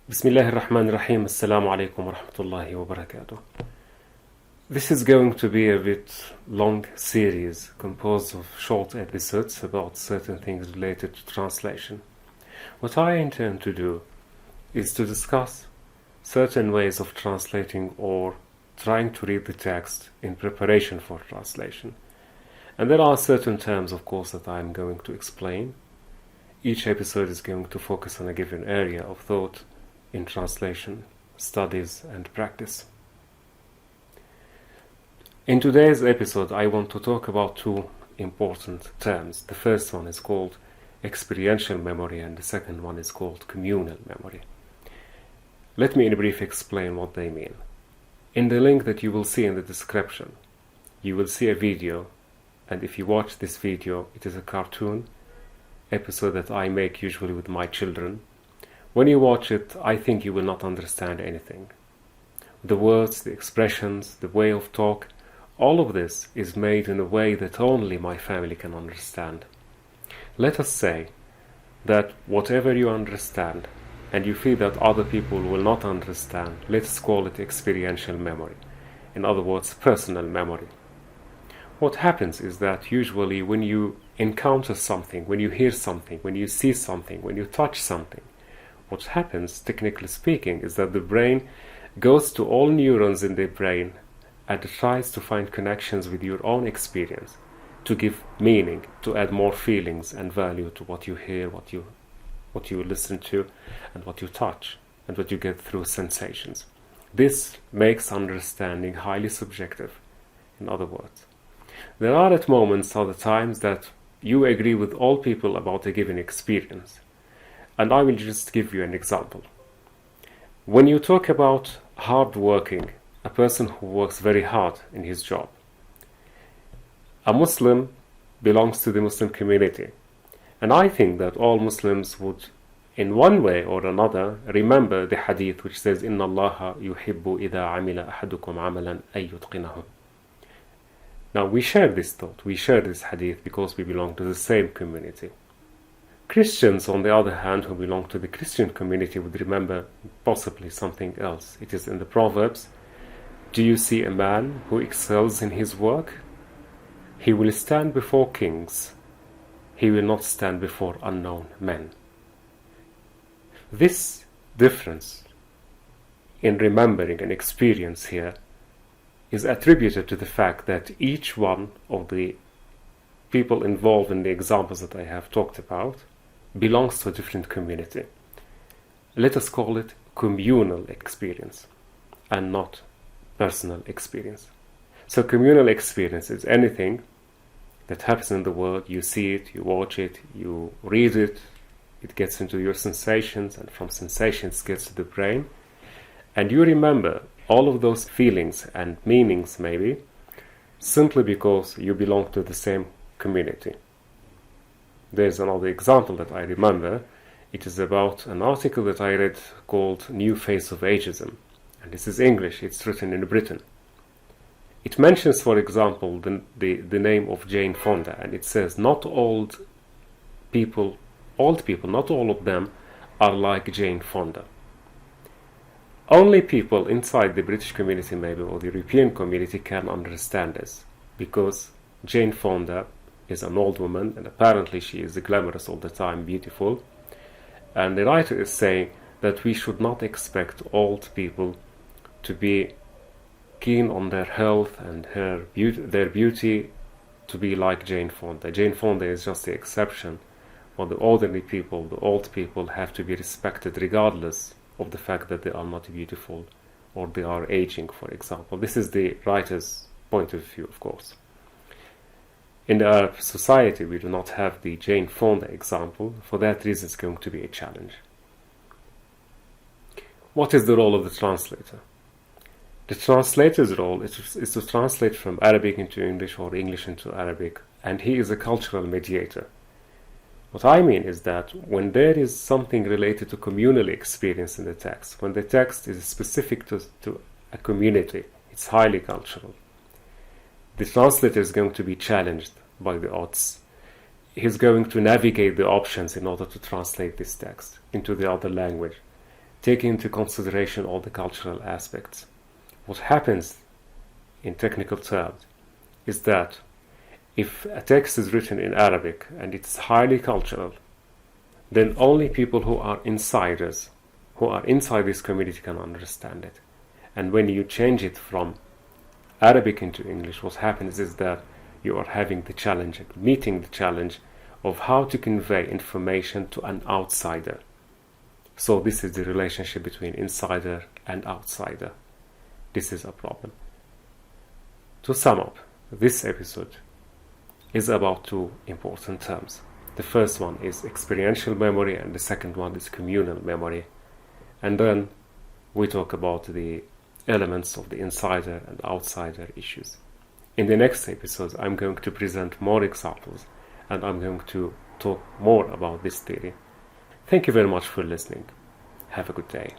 بسم الله الرحمن الرحيم. السلام عليكم ورحمة الله وبركاته. This is going to be a bit long series composed of short episodes about certain things related to translation. What I intend to do is to discuss certain ways of translating or trying to read the text in preparation for translation. And there are certain terms, of course, that I'm going to explain. Each episode is going to focus on a given area of thought in translation, studies, and practice. In today's episode, I want to talk about two important terms. The first one is called experiential memory, and the second one is called communal memory. Let me in brief explain what they mean. In the link that you will see in the description, you will see a video, and if you watch this video, it is a cartoon episode that I make usually with my children. When you watch it, I think you will not understand anything. The words, the expressions, the way of talk, all of this is made in a way that only my family can understand. Let us say that whatever you understand and you feel that other people will not understand, let's call it experiential memory. In other words, personal memory. What happens is that usually when you encounter something, when you hear something, when you see something, when you touch something, what happens, technically speaking, is that the brain goes to all neurons in the brain and tries to find connections with your own experience to give meaning, to add more feelings and value to what you hear, what you listen to, and what you touch, and what you get through sensations. This makes understanding highly subjective, in other words. There are at moments, other times, that you agree with all people about a given experience. And I will just give you an example. When you talk about hard working, a person who works very hard in his job, a Muslim belongs to the Muslim community. And I think that all Muslims would, in one way or another, remember the hadith which says, إِنَّ اللَّهَ يُحِبُّ إِذَا عَمِلَ أَحَدُكُمْ عَمَلًا أَن يُتْقِنَهُ. Now we share this thought, we share this hadith because we belong to the same community. Christians, on the other hand, who belong to the Christian community would remember possibly something else. It is in the Proverbs, do you see a man who excels in his work? He will stand before kings. He will not stand before unknown men. This difference in remembering an experience here is attributed to the fact that each one of the people involved in the examples that I have talked about belongs to a different community. Let us call it communal experience and not personal experience. So communal experience is anything that happens in the world. You see it, you watch it, you read it, it gets into your sensations, and from sensations gets to the brain, and you remember all of those feelings and meanings maybe simply because you belong to the same community. There's another example that I remember. It is about an article that I read called New Face of Ageism. And this is English, it's written in Britain. It mentions, for example, the name of Jane Fonda, and it says, not old people, not all of them are like Jane Fonda. Only people inside the British community maybe, or the European community, can understand this, because Jane Fonda is an old woman, and apparently she is glamorous all the time, beautiful. And the writer is saying that we should not expect old people to be keen on their health and their beauty to be like Jane Fonda. Jane Fonda is just the exception, while the ordinary people, the old people, have to be respected regardless of the fact that they are not beautiful or they are aging, for example. This is the writer's point of view, of course. In the Arab society, we do not have the Jane Fonda example. For that reason, it's going to be a challenge. What is the role of the translator? The translator's role is to translate from Arabic into English or English into Arabic, and he is a cultural mediator. What I mean is that when there is something related to communal experience in the text, when the text is specific to a community, it's highly cultural. The translator is going to be challenged by the odds. He's going to navigate the options in order to translate this text into the other language. taking into consideration all the cultural aspects. What happens in technical terms is that if a text is written in Arabic and it's highly cultural, then only people who are insiders, who are inside this community, can understand it. And when you change it from Arabic into English, what happens is that you are having the challenge, meeting the challenge of how to convey information to an outsider. So this is the relationship between insider and outsider. This is a problem. To sum up, this episode is about two important terms. The first one is experiential memory and the second one is communal memory. And then we talk about the elements of the insider and outsider issues. In the next episode, I'm going to present more examples and I'm going to talk more about this theory. Thank you very much for listening. Have a good day.